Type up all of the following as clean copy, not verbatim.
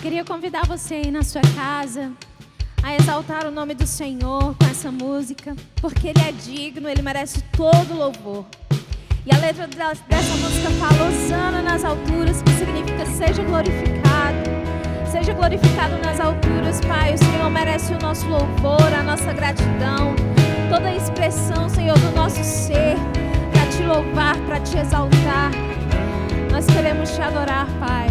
Queria convidar você aí na sua casa a exaltar o nome do Senhor com essa música, porque Ele é digno, Ele merece todo louvor. E a letra dessa música fala: Hosana nas alturas, que significa seja glorificado nas alturas, Pai. O Senhor merece o nosso louvor, a nossa gratidão, toda a expressão, Senhor, do nosso ser, para te louvar, para te exaltar. Nós queremos te adorar, Pai.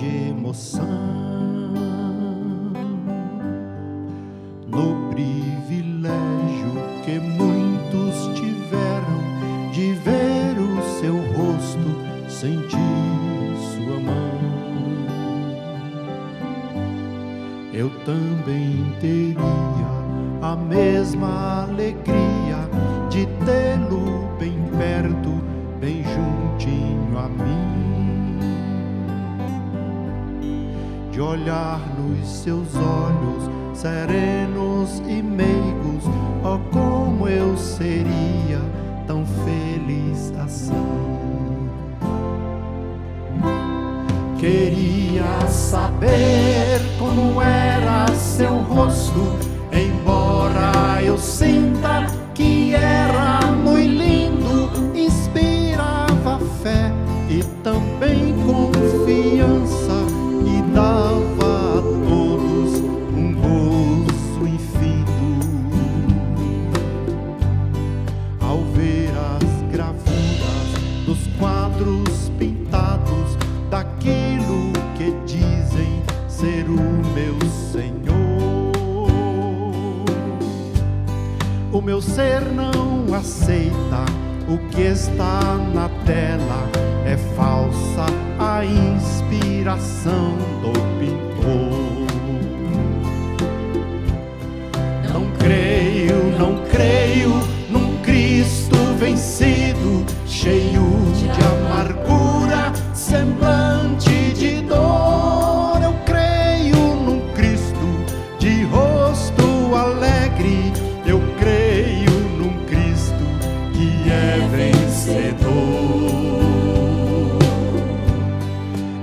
de emoção no privilégio que muitos tiveram de ver o seu rosto, sentir sua mão. Eu também teria a mesma alegria de tê-lo bem perto, bem juntinho a mim, de olhar nos seus olhos serenos e meigos. Oh, como eu seria tão feliz assim. Queria saber como era seu rosto, embora eu sinta que era muito lindo. Inspirava fé e também confiança, e dava a todos um gozo infinito ao ver as gravuras dos quadros pintados daquilo que dizem ser o meu Senhor. O meu ser não aceita o que está na tela, é falsa a inspiração do pintor. Não creio num Cristo vencido, cheio de amargura, semblante de dor. Eu creio num Cristo de rosto alegre, eu creio num Cristo que é vencedor.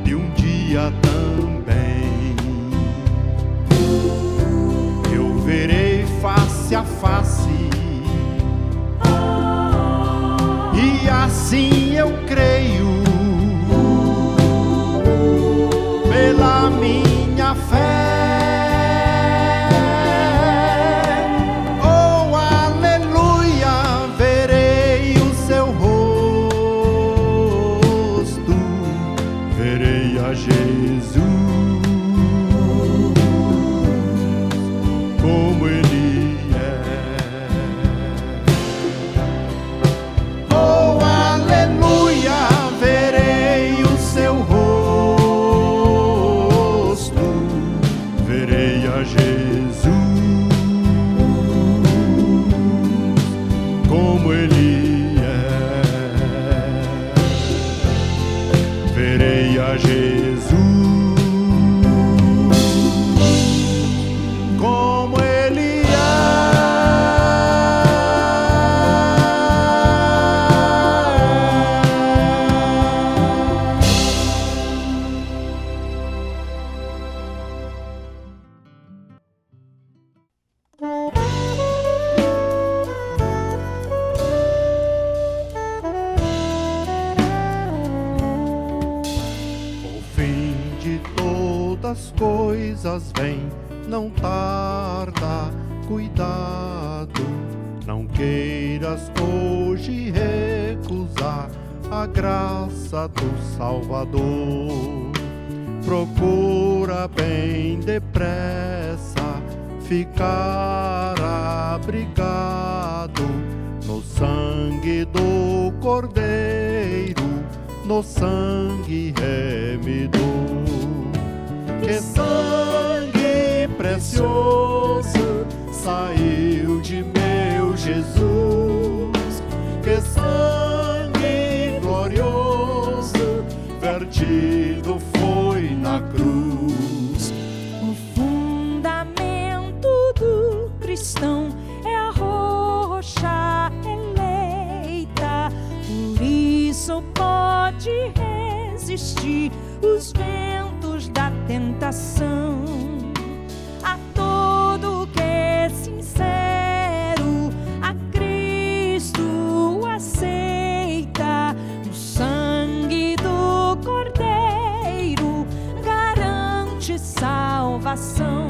E um dia também eu verei face a face, e assim eu creio pela minha fé. Oh, aleluia, verei o seu rosto, verei a Jesus como Ele é. Oh, aleluia, verei o seu rosto, verei a Jesus como Ele é. Verei a Jesus como Ele é. O fim de todas coisas vem, não tarda, cuidado. Não queiras hoje recusar a graça do Salvador. Procura bem depressa ficar abrigado no sangue do Cordeiro, no sangue remidor. Que sangue precioso saiu de meu Jesus, que sangue glorioso vertido foi na cruz. O fundamento do cristão é a rocha eleita, por isso pode resistir os ventos da tentação. A todo que é sincero a Cristo aceita, o sangue do Cordeiro garante salvação.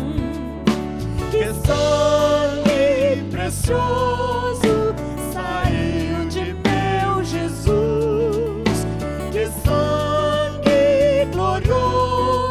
Que sangue precioso saiu de meu Jesus, que sangue glorioso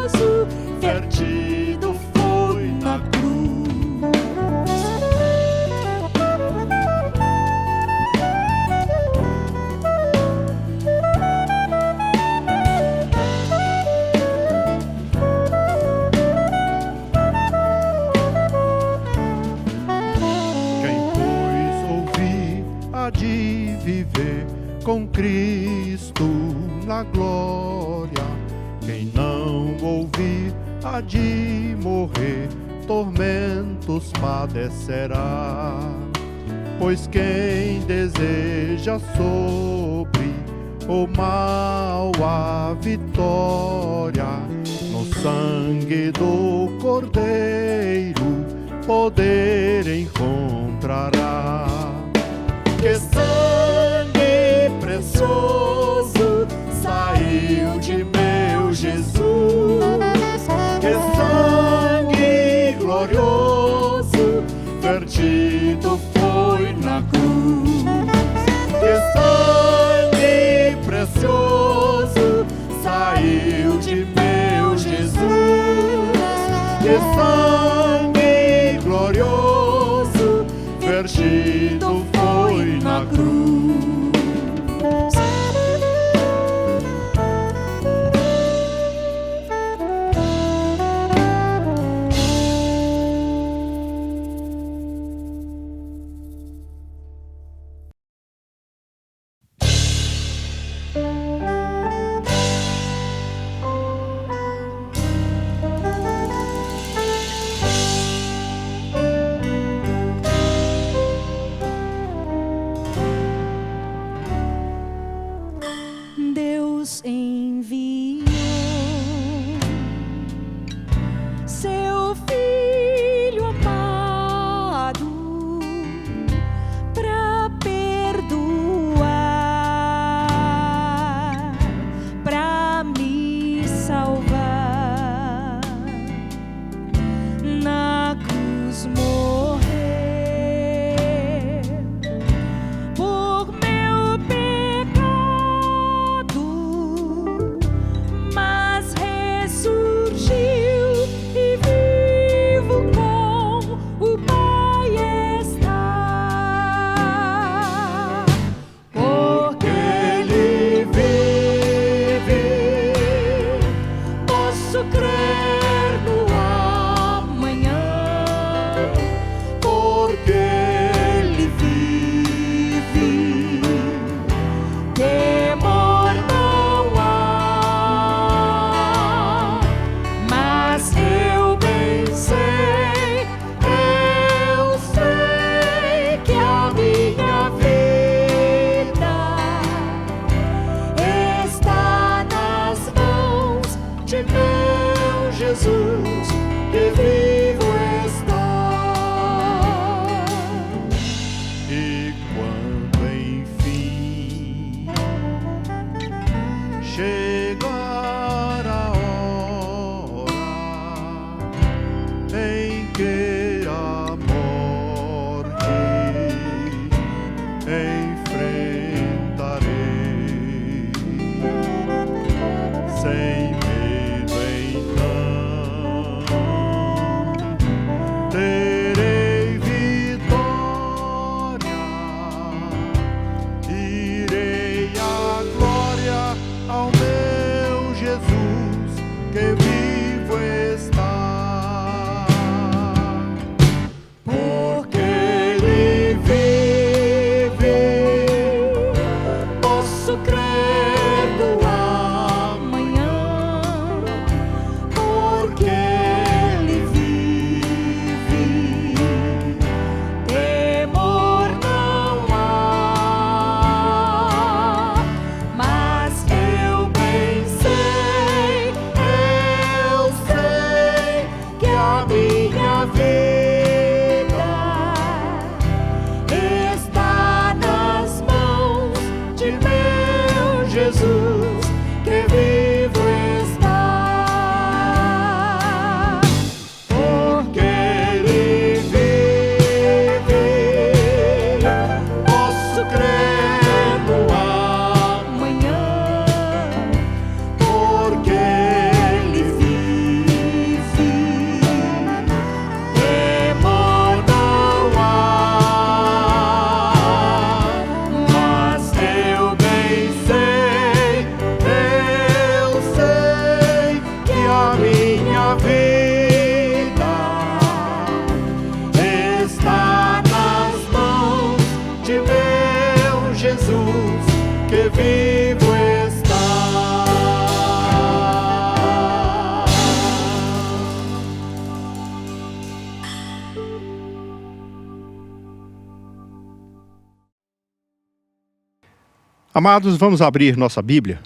Cristo na glória. Quem não ouvir há de morrer, tormentos padecerá. Pois quem deseja sobre o mal a vitória, no sangue do Cordeiro poder encontrará. Que sangue precioso saiu de meu Jesus, que sangue glorioso vertido foi na cruz. Que sangue precioso saiu de meu Jesus, que sangue glorioso vertido foi na cruz. Deus enviou seu Filho amado para perdoar, para me salvar. Na cruz morrer por meu pecado, mas ressurgiu e vivo com o Pai está. Porque Ele vive, Posso crer no amanhã, porque Ele vive, temor não há, mas eu bem sei que a minha vida está nas mãos de meu Jesus, que vivo está. e quando enfim chegar a hora em que a morte enfrentarei, sem medo então terei vitória, irei à glória ao meu Jesus, que vivo está. Porque Ele vive, Posso crer no amanhã, porque Ele vive, temor não há, mas eu bem sei que a minha vida está nas mãos de meu Jesus, que vivo está. porque Ele vive, Posso crer no amanhã, porque Ele vive, temor não há, mas eu bem sei Amados, vamos abrir nossa Bíblia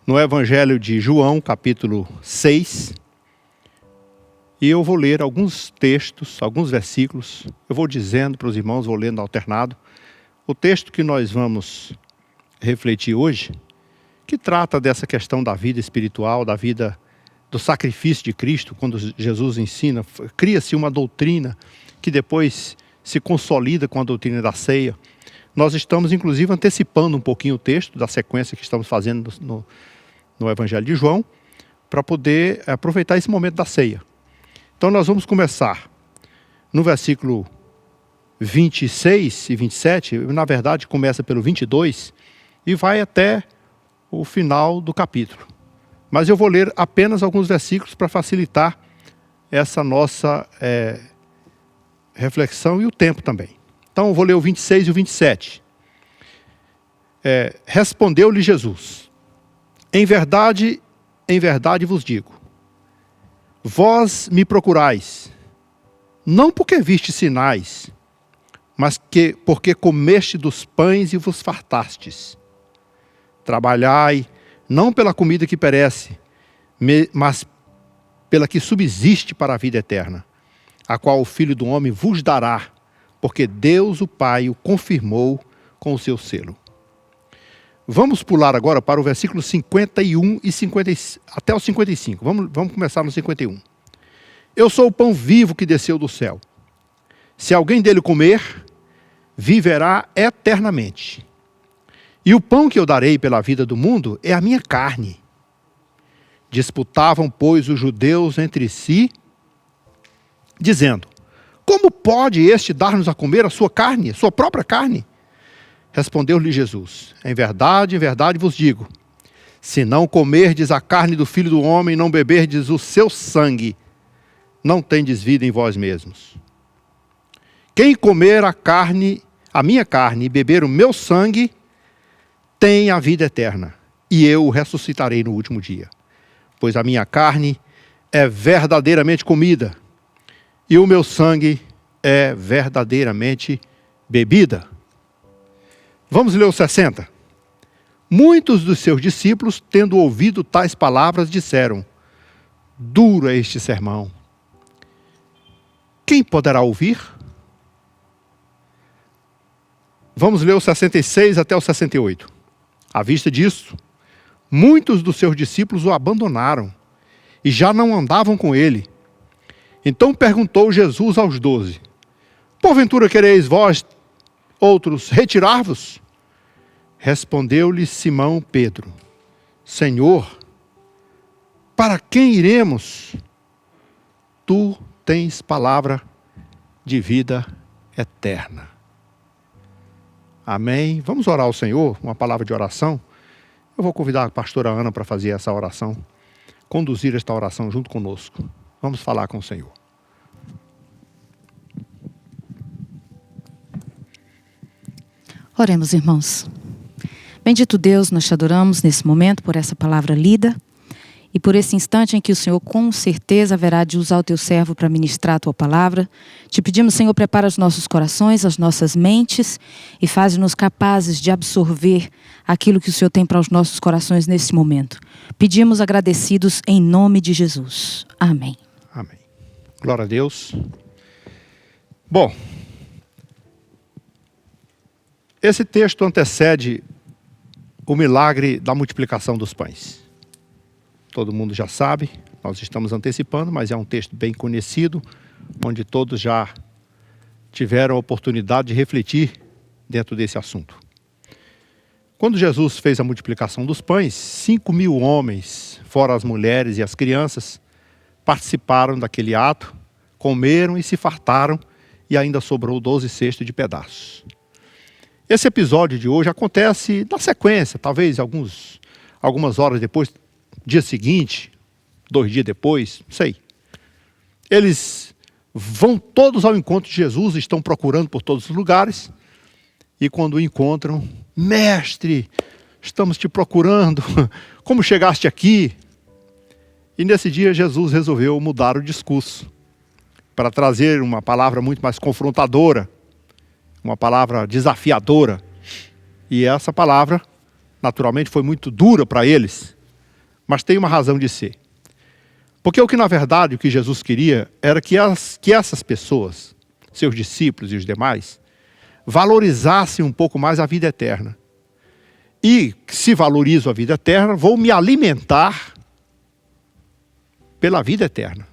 no Evangelho de João, capítulo 6. E eu vou ler alguns textos, alguns versículos. Eu vou dizendo para os irmãos, vou lendo alternado. O texto que nós vamos refletir hoje, que trata dessa questão da vida espiritual, da vida do sacrifício de Cristo, quando Jesus ensina, cria-se uma doutrina que depois se consolida com a doutrina da ceia. Nós estamos, inclusive, antecipando um pouquinho o texto da sequência que estamos fazendo no Evangelho de João, para poder aproveitar esse momento da ceia. Então, nós vamos começar no versículo 26 e 27, na verdade, começa pelo 22 e vai até o final do capítulo. Mas eu vou ler apenas alguns versículos para facilitar essa nossa reflexão e o tempo também. Então, eu vou ler o 26 e o 27. Respondeu-lhe Jesus: em verdade vos digo, vós me procurais, não porque viste sinais, mas porque comeste dos pães e vos fartastes. Trabalhai, não pela comida que perece, mas pela que subsiste para a vida eterna, a qual o Filho do Homem vos dará, porque Deus o Pai o confirmou com o seu selo. Vamos pular agora para o versículo 51 e 50, até o 55. Vamos começar no 51. Eu sou o pão vivo que desceu do céu. Se alguém dele comer, viverá eternamente. E o pão que eu darei pela vida do mundo é a minha carne. Disputavam, pois, os judeus entre si, dizendo: como pode este dar-nos a comer a sua carne, sua própria carne? Respondeu-lhe Jesus: em verdade vos digo, se não comerdes a carne do Filho do Homem e não beberdes o seu sangue, não tendes vida em vós mesmos. Quem comer a minha carne e beber o meu sangue, tem a vida eterna, e eu o ressuscitarei no último dia. Pois a minha carne é verdadeiramente comida, e o meu sangue é verdadeiramente bebida. Vamos ler o 60. Muitos dos seus discípulos, tendo ouvido tais palavras, disseram: duro é este sermão. Quem poderá ouvir? Vamos ler o 66 até o 68. À vista disso, muitos dos seus discípulos o abandonaram e já não andavam com ele. Então perguntou Jesus aos 12: porventura quereis vós outros retirar-vos? Respondeu-lhe Simão Pedro: Senhor, para quem iremos? Tu tens palavra de vida eterna. Amém. Vamos orar ao Senhor, uma palavra de oração. Eu vou convidar a pastora Ana para fazer essa oração, conduzir esta oração junto conosco. Vamos falar com o Senhor. Oremos, irmãos. Bendito Deus, nós te adoramos nesse momento por essa palavra lida e por esse instante em que o Senhor com certeza haverá de usar o teu servo para ministrar a tua palavra. Te pedimos, Senhor, prepara os nossos corações, as nossas mentes e faz-nos capazes de absorver aquilo que o Senhor tem para os nossos corações nesse momento. Pedimos agradecidos em nome de Jesus. Amém. Amém. Glória a Deus. Bom, esse texto antecede o milagre da multiplicação dos pães. Todo mundo já sabe, nós estamos antecipando, mas é um texto bem conhecido, onde todos já tiveram a oportunidade de refletir dentro desse assunto. Quando Jesus fez a multiplicação dos pães, 5.000 homens, fora as mulheres e as crianças, participaram daquele ato, comeram e se fartaram, e ainda sobrou 12 cestos de pedaços. Esse episódio de hoje acontece na sequência, talvez algumas horas depois, dia seguinte, 2 dias depois, não sei. Eles vão todos ao encontro de Jesus, estão procurando por todos os lugares, e quando o encontram: mestre, estamos te procurando, como chegaste aqui? E nesse dia Jesus resolveu mudar o discurso, para trazer uma palavra muito mais confrontadora, uma palavra desafiadora. E essa palavra, naturalmente, foi muito dura para eles, mas tem uma razão de ser. Porque o que, na verdade, o que Jesus queria era que essas pessoas, seus discípulos e os demais, valorizassem um pouco mais a vida eterna. E, se valorizo a vida eterna, vou me alimentar pela vida eterna.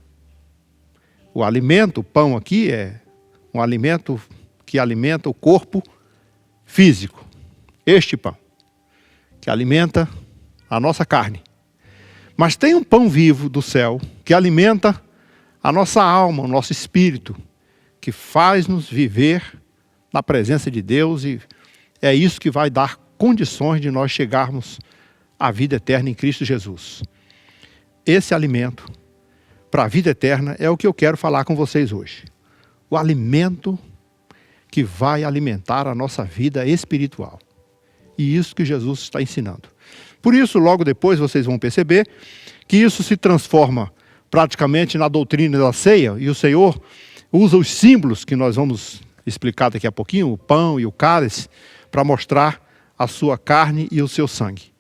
O alimento, o pão aqui, é um alimento que alimenta o corpo físico. Este pão, que alimenta a nossa carne. Mas tem um pão vivo do céu, que alimenta a nossa alma, o nosso espírito, que faz-nos viver na presença de Deus, e é isso que vai dar condições de nós chegarmos à vida eterna em Cristo Jesus. Esse alimento para a vida eterna é o que eu quero falar com vocês hoje. O alimento que vai alimentar a nossa vida espiritual. E isso que Jesus está ensinando. Por isso, logo depois, vocês vão perceber que isso se transforma praticamente na doutrina da ceia, e o Senhor usa os símbolos que nós vamos explicar daqui a pouquinho, o pão e o cálice, para mostrar a sua carne e o seu sangue.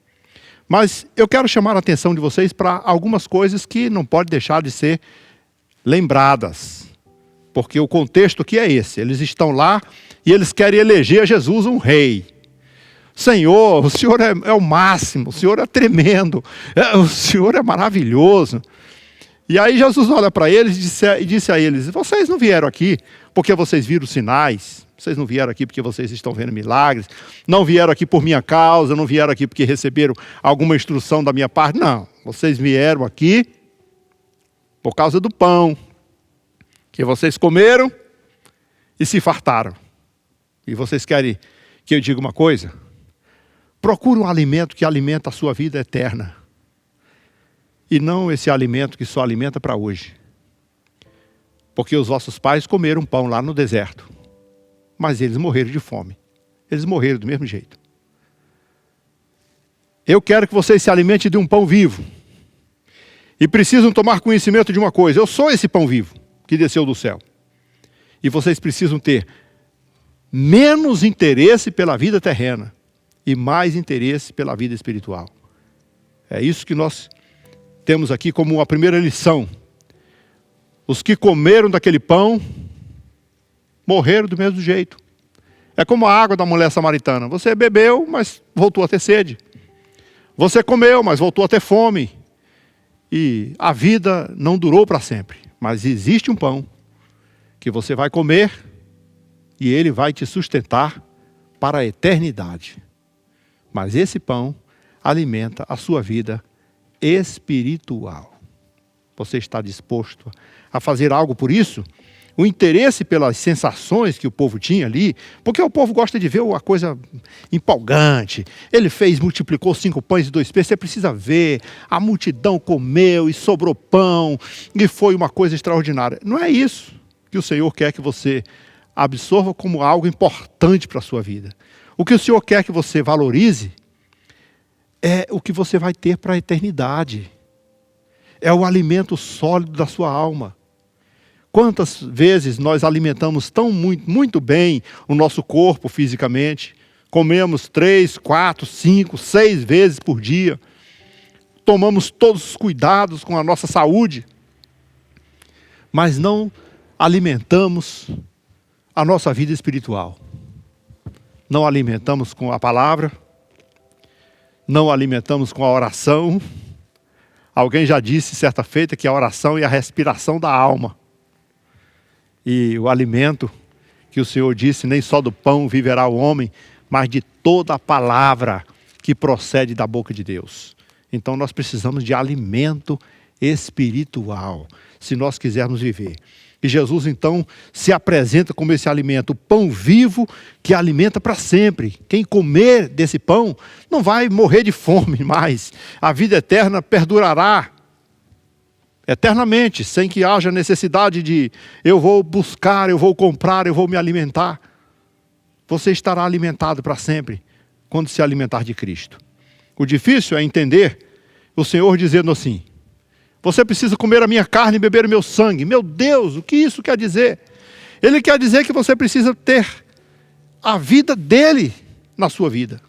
Mas eu quero chamar a atenção de vocês para algumas coisas que não podem deixar de ser lembradas. Porque o contexto aqui é esse. Eles estão lá e eles querem eleger a Jesus um rei. Senhor, o Senhor é o máximo, o Senhor é tremendo, o Senhor é maravilhoso. E aí Jesus olha para eles e disse a eles: vocês não vieram aqui porque vocês viram sinais, vocês não vieram aqui porque vocês estão vendo milagres, não vieram aqui por minha causa, não vieram aqui porque receberam alguma instrução da minha parte, não. Vocês vieram aqui por causa do pão, que vocês comeram e se fartaram. E vocês querem que eu diga uma coisa? Procure um alimento que alimenta a sua vida eterna. E não esse alimento que só alimenta para hoje. Porque os vossos pais comeram pão lá no deserto. Mas eles morreram de fome. Eles morreram do mesmo jeito. Eu quero que vocês se alimentem de um pão vivo. E precisam tomar conhecimento de uma coisa. Eu sou esse pão vivo que desceu do céu. E vocês precisam ter menos interesse pela vida terrena e mais interesse pela vida espiritual. É isso que nós temos aqui como a primeira lição. Os que comeram daquele pão morreram do mesmo jeito. É como a água da mulher samaritana. Você bebeu, mas voltou a ter sede. Você comeu, mas voltou a ter fome. E a vida não durou para sempre. Mas existe um pão que você vai comer e ele vai te sustentar para a eternidade. Mas esse pão alimenta a sua vida espiritual. Você está disposto a fazer algo por isso? O interesse pelas sensações que o povo tinha ali, porque o povo gosta de ver a coisa empolgante. Ele multiplicou 5 pães e 2 peixes, você precisa ver, a multidão comeu e sobrou pão, e foi uma coisa extraordinária. Não é isso que o Senhor quer que você absorva como algo importante para a sua vida. O que o Senhor quer que você valorize é o que você vai ter para a eternidade. É o alimento sólido da sua alma. Quantas vezes nós alimentamos muito bem o nosso corpo fisicamente, comemos 3, 4, 5, 6 vezes por dia, tomamos todos os cuidados com a nossa saúde, mas não alimentamos a nossa vida espiritual. Não alimentamos com a palavra, não alimentamos com a oração. Alguém já disse certa feita que a oração é a respiração da alma. E o alimento que o Senhor disse, nem só do pão viverá o homem, mas de toda a palavra que procede da boca de Deus. Então nós precisamos de alimento espiritual, se nós quisermos viver. E Jesus então se apresenta como esse alimento, o pão vivo que alimenta para sempre. Quem comer desse pão não vai morrer de fome mais. A vida eterna perdurará eternamente, sem que haja necessidade de eu vou buscar, eu vou comprar, eu vou me alimentar. Você estará alimentado para sempre quando se alimentar de Cristo. O difícil é entender o Senhor dizendo assim: você precisa comer a minha carne e beber o meu sangue. Meu Deus, o que isso quer dizer? Ele quer dizer que você precisa ter a vida dele na sua vida.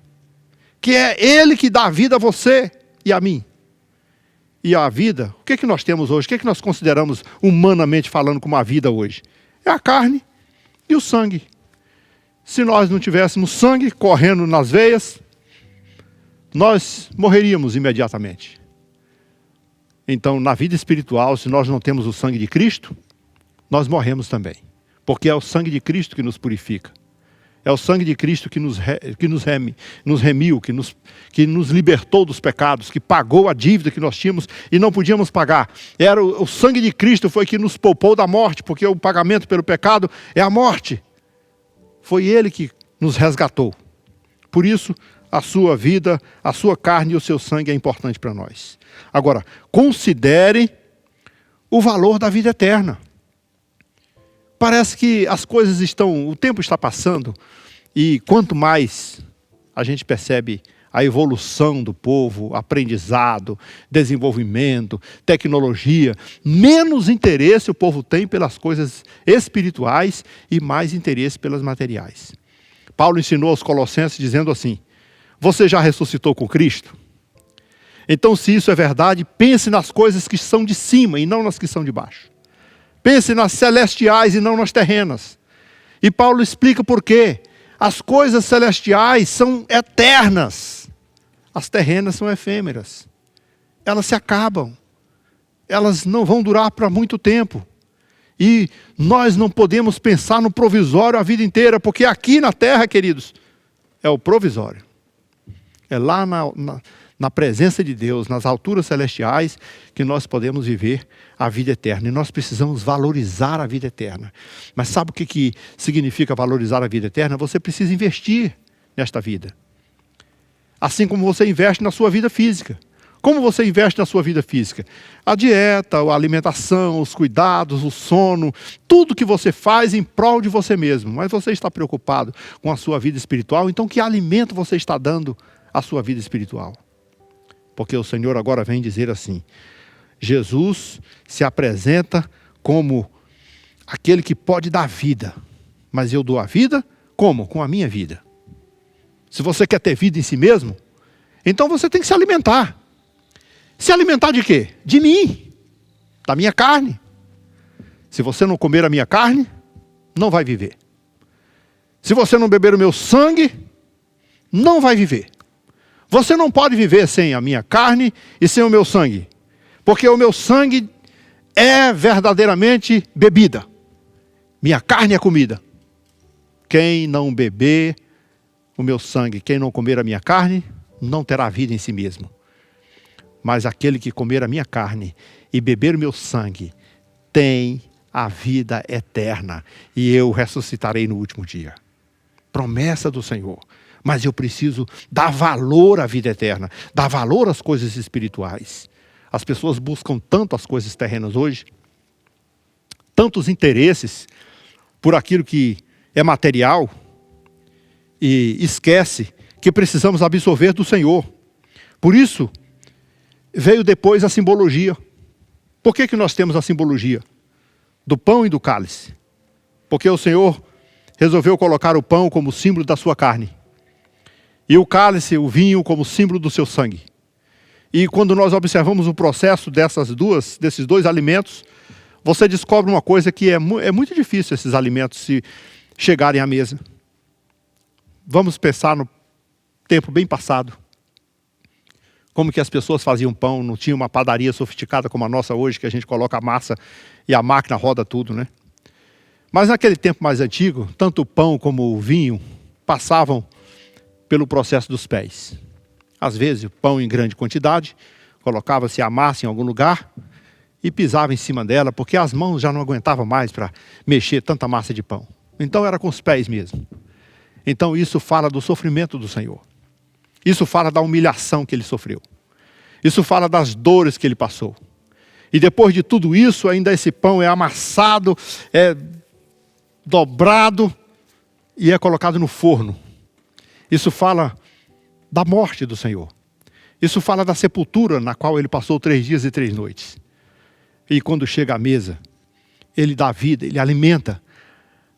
Que é Ele que dá a vida a você e a mim. E a vida, o que é que nós temos hoje? O que é que nós consideramos, humanamente falando, como a vida hoje? É a carne e o sangue. Se nós não tivéssemos sangue correndo nas veias, nós morreríamos imediatamente. Então, na vida espiritual, se nós não temos o sangue de Cristo, nós morremos também. Porque é o sangue de Cristo que nos purifica. É o sangue de Cristo que nos remiu, que nos libertou dos pecados, que pagou a dívida que nós tínhamos e não podíamos pagar. O sangue de Cristo foi que nos poupou da morte, porque o pagamento pelo pecado é a morte. Foi Ele que nos resgatou. Por isso, a sua vida, a sua carne e o seu sangue é importante para nós. Agora, considere o valor da vida eterna. Parece que as coisas o tempo está passando e quanto mais a gente percebe a evolução do povo, aprendizado, desenvolvimento, tecnologia, menos interesse o povo tem pelas coisas espirituais e mais interesse pelas materiais. Paulo ensinou aos Colossenses dizendo assim: você já ressuscitou com Cristo? Então, se isso é verdade, pense nas coisas que são de cima e não nas que são de baixo. Pense nas celestiais e não nas terrenas. E Paulo explica por quê. As coisas celestiais são eternas. As terrenas são efêmeras. Elas se acabam. Elas não vão durar para muito tempo. E nós não podemos pensar no provisório a vida inteira, porque aqui na terra, queridos, é o provisório. É lá na presença de Deus, nas alturas celestiais, que nós podemos viver a vida eterna. E nós precisamos valorizar a vida eterna. Mas sabe o que significa valorizar a vida eterna? Você precisa investir nesta vida. Assim como você investe na sua vida física. Como você investe na sua vida física? A dieta, a alimentação, os cuidados, o sono, tudo que você faz em prol de você mesmo. Mas você está preocupado com a sua vida espiritual, então que alimento você está dando à sua vida espiritual? Porque o Senhor agora vem dizer assim: Jesus se apresenta como aquele que pode dar vida. Mas eu dou a vida como? Com a minha vida. Se você quer ter vida em si mesmo, então você tem que se alimentar. Se alimentar de quê? De mim, da minha carne. Se você não comer a minha carne, não vai viver. Se você não beber o meu sangue, não vai viver. Você não pode viver sem a minha carne e sem o meu sangue. Porque o meu sangue é verdadeiramente bebida. Minha carne é comida. Quem não beber o meu sangue, quem não comer a minha carne, não terá vida em si mesmo. Mas aquele que comer a minha carne e beber o meu sangue, tem a vida eterna. E eu ressuscitarei no último dia. Promessa do Senhor. Mas eu preciso dar valor à vida eterna, dar valor às coisas espirituais. As pessoas buscam tanto as coisas terrenas hoje, tantos interesses por aquilo que é material, e esquece que precisamos absorver do Senhor. Por isso, veio depois a simbologia. Por que nós temos a simbologia? Do pão e do cálice. Porque o Senhor resolveu colocar o pão como símbolo da sua carne. E o cálice, o vinho, como símbolo do seu sangue. E quando nós observamos o processo desses dois alimentos, você descobre uma coisa que é muito difícil esses alimentos se chegarem à mesa. Vamos pensar no tempo bem passado. Como que as pessoas faziam pão, não tinha uma padaria sofisticada como a nossa hoje, que a gente coloca a massa e a máquina roda tudo, né? Mas naquele tempo mais antigo, tanto o pão como o vinho passavam pelo processo dos pés. Às vezes, o pão em grande quantidade, colocava-se a massa em algum lugar e pisava em cima dela, porque as mãos já não aguentavam mais para mexer tanta massa de pão. Então era com os pés mesmo. Então isso fala do sofrimento do Senhor. Isso fala da humilhação que ele sofreu. Isso fala das dores que ele passou. E depois de tudo isso, ainda esse pão é amassado, é dobrado e é colocado no forno. Isso fala da morte do Senhor. Isso fala da sepultura na qual ele passou 3 dias e 3 noites. E quando chega à mesa, ele dá vida, ele alimenta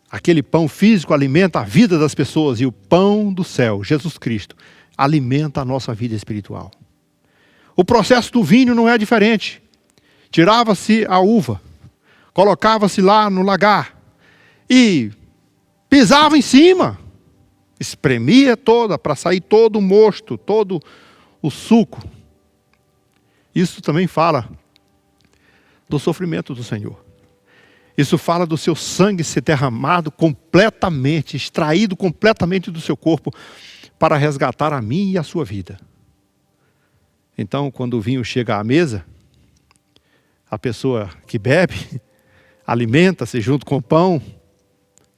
Aquele pão físico alimenta a vida das pessoas e o pão do céu, Jesus Cristo, alimenta a nossa vida espiritual. O processo do vinho não é diferente. Tirava-se a uva, colocava-se lá no lagar e pisava em cima, espremia toda para sair todo o mosto, todo o suco. Isso também fala do sofrimento do Senhor. Isso fala do seu sangue ser derramado completamente, extraído completamente do seu corpo para resgatar a mim e a sua vida. Então, quando o vinho chega à mesa, a pessoa que bebe alimenta-se junto com o pão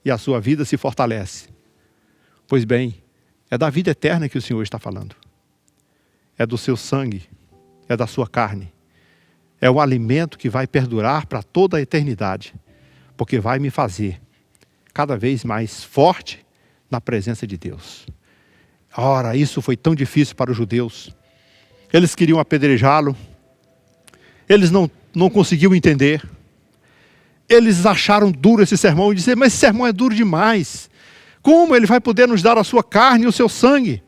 e a sua vida se fortalece. Pois bem, é da vida eterna que o Senhor está falando. É do seu sangue, é da sua carne. É o alimento que vai perdurar para toda a eternidade, porque vai me fazer cada vez mais forte na presença de Deus. Ora, isso foi tão difícil para os judeus. Eles queriam apedrejá-lo. Eles não conseguiam entender. Eles acharam duro esse sermão e disseram, mas esse sermão é duro demais. Como ele vai poder nos dar a sua carne e o seu sangue?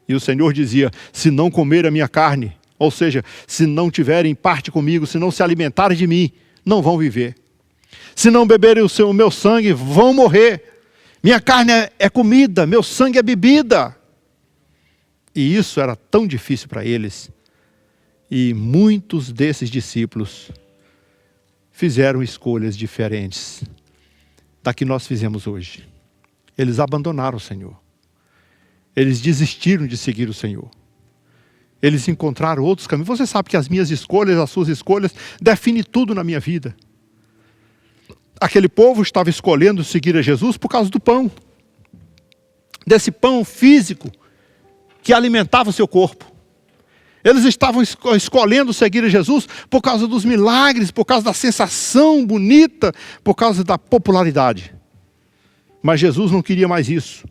E o Senhor dizia, se não comer a minha carne, ou seja, se não tiverem parte comigo, se não se alimentarem de mim, não vão viver. Se não beberem o meu sangue, vão morrer. Minha carne é comida, meu sangue é bebida. E isso era tão difícil para eles. E muitos desses discípulos fizeram escolhas diferentes da que nós fizemos hoje. Eles abandonaram o Senhor. Eles desistiram de seguir o Senhor. Eles encontraram outros caminhos. Você sabe que as minhas escolhas, as suas escolhas, definem tudo na minha vida. Aquele povo estava escolhendo seguir a Jesus por causa do pão. Desse pão físico que alimentava o seu corpo. Eles estavam escolhendo seguir a Jesus por causa dos milagres, por causa da sensação bonita, por causa da popularidade. Mas Jesus não queria mais isso.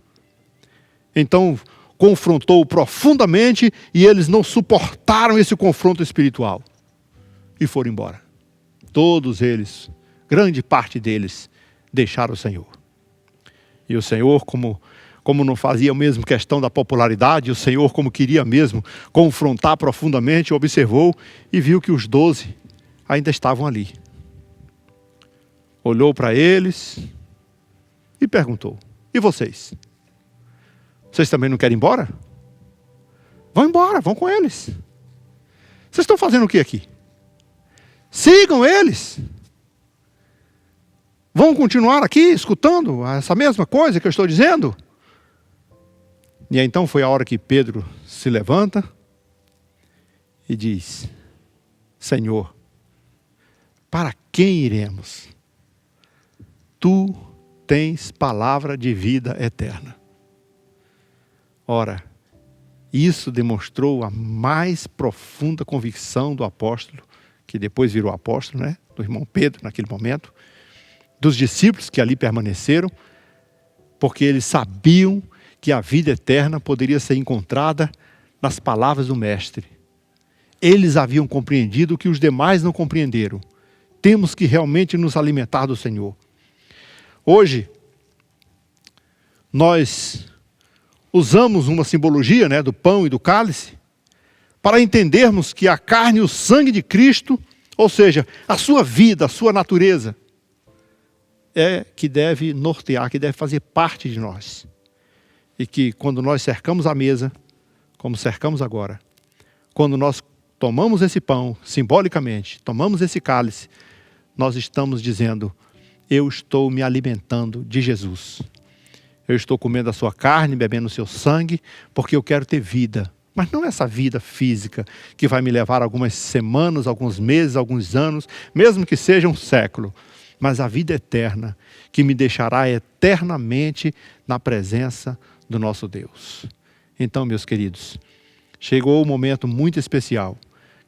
Então, confrontou profundamente e eles não suportaram esse confronto espiritual. E foram embora. Todos eles, grande parte deles, deixaram o Senhor. E o Senhor, como não fazia mesmo questão da popularidade, o Senhor, como queria mesmo confrontar profundamente, observou e viu que os 12 ainda estavam ali. Olhou para eles e perguntou, e vocês? Vocês também não querem ir embora? Vão embora, vão com eles. Vocês estão fazendo o que aqui? Sigam eles. Vão continuar aqui escutando essa mesma coisa que eu estou dizendo? E então foi a hora que Pedro se levanta e diz, Senhor, para quem iremos? Tu tens palavra de vida eterna. Ora, isso demonstrou a mais profunda convicção do apóstolo, que depois virou apóstolo, né? Do irmão Pedro naquele momento, dos discípulos que ali permaneceram, porque eles sabiam que a vida eterna poderia ser encontrada nas palavras do Mestre. Eles haviam compreendido o que os demais não compreenderam. Temos que realmente nos alimentar do Senhor. Hoje, nós usamos uma simbologia, né, do pão e do cálice, para entendermos que a carne e o sangue de Cristo, ou seja, a sua vida, a sua natureza, é que deve nortear, que deve fazer parte de nós. E que quando nós cercamos a mesa, como cercamos agora, quando nós tomamos esse pão, simbolicamente, tomamos esse cálice, nós estamos dizendo, eu estou me alimentando de Jesus. Eu estou comendo a sua carne, bebendo o seu sangue, porque eu quero ter vida. Mas não essa vida física, que vai me levar algumas semanas, alguns meses, alguns anos, mesmo que seja um século. Mas a vida eterna, que me deixará eternamente na presença do nosso Deus. Então, meus queridos, chegou um momento muito especial,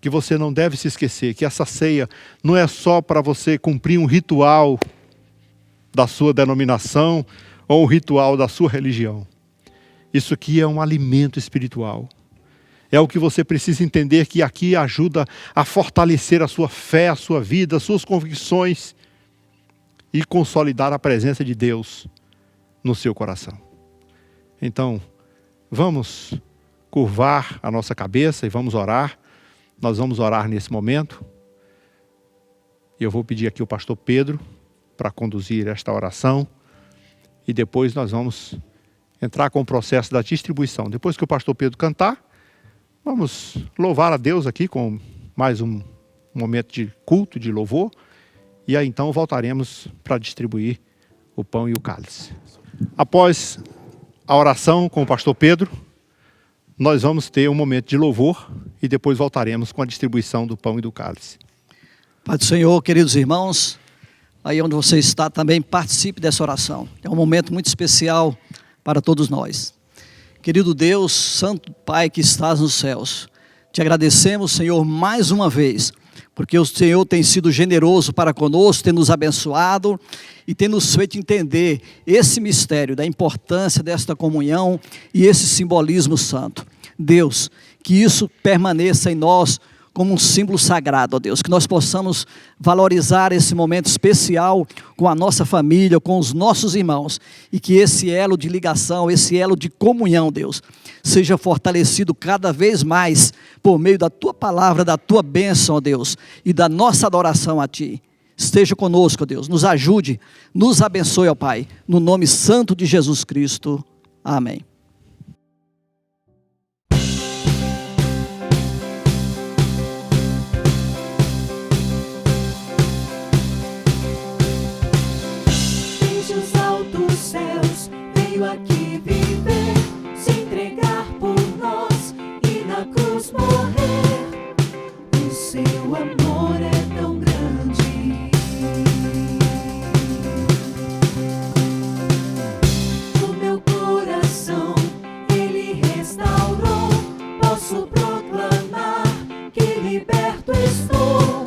que você não deve se esquecer, que essa ceia não é só para você cumprir um ritual da sua denominação, ou um ritual da sua religião. Isso aqui é um alimento espiritual. É o que você precisa entender, que aqui ajuda a fortalecer a sua fé, a sua vida, as suas convicções, e consolidar a presença de Deus no seu coração. Então, vamos curvar a nossa cabeça e vamos orar. Nós vamos orar nesse momento. E eu vou pedir aqui o pastor Pedro para conduzir esta oração. E depois nós vamos entrar com o processo da distribuição. Depois que o pastor Pedro cantar, vamos louvar a Deus aqui com mais um momento de culto, de louvor. E aí então voltaremos para distribuir o pão e o cálice. Após a oração com o pastor Pedro, nós vamos ter um momento de louvor e depois voltaremos com a distribuição do pão e do cálice. Pai do Senhor, queridos irmãos, aí onde você está também participe dessa oração. É um momento muito especial para todos nós. Querido Deus, Santo Pai que estás nos céus, te agradecemos, Senhor, mais uma vez, porque o Senhor tem sido generoso para conosco, tem nos abençoado e tem nos feito entender esse mistério da importância desta comunhão e esse simbolismo santo. Deus, que isso permaneça em nós como um símbolo sagrado, ó Deus, que nós possamos valorizar esse momento especial com a nossa família, com os nossos irmãos, e que esse elo de ligação, esse elo de comunhão, Deus, seja fortalecido cada vez mais por meio da Tua palavra, da Tua bênção, ó Deus, e da nossa adoração a Ti. Esteja conosco, ó Deus, nos ajude, nos abençoe, ó Pai, no nome santo de Jesus Cristo. Amém. Aqui viver, se entregar por nós e na cruz morrer. O seu amor é tão grande. No meu coração Ele restaurou. Posso proclamar que liberto estou.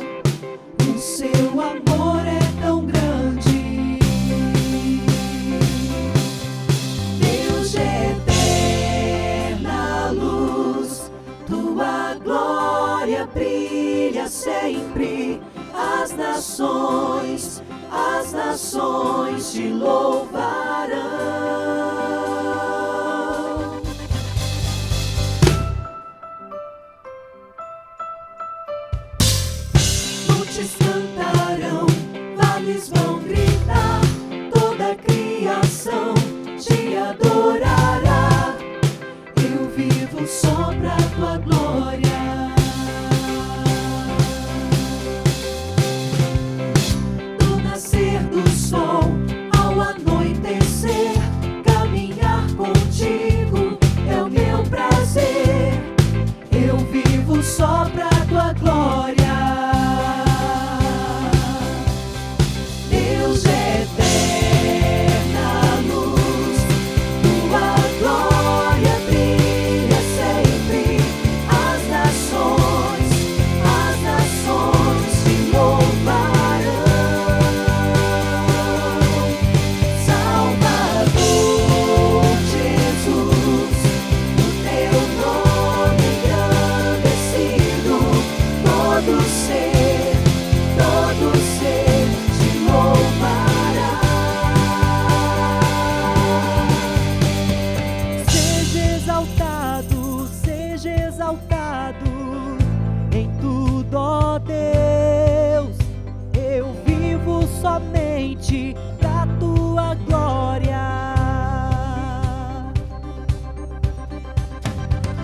O seu amor é tão grande. Brilha sempre, as nações te louvarão. Montes cantarão, vales vão gritar, toda a criação te adorará. Eu vivo só pra tua glória. Do sol ao anoitecer, caminhar contigo é o meu prazer. Eu vivo só pra tua glória. Deus é eterna luz, tua glória brilha sempre. As nações te louvarão. Em tudo, ó Deus, eu vivo somente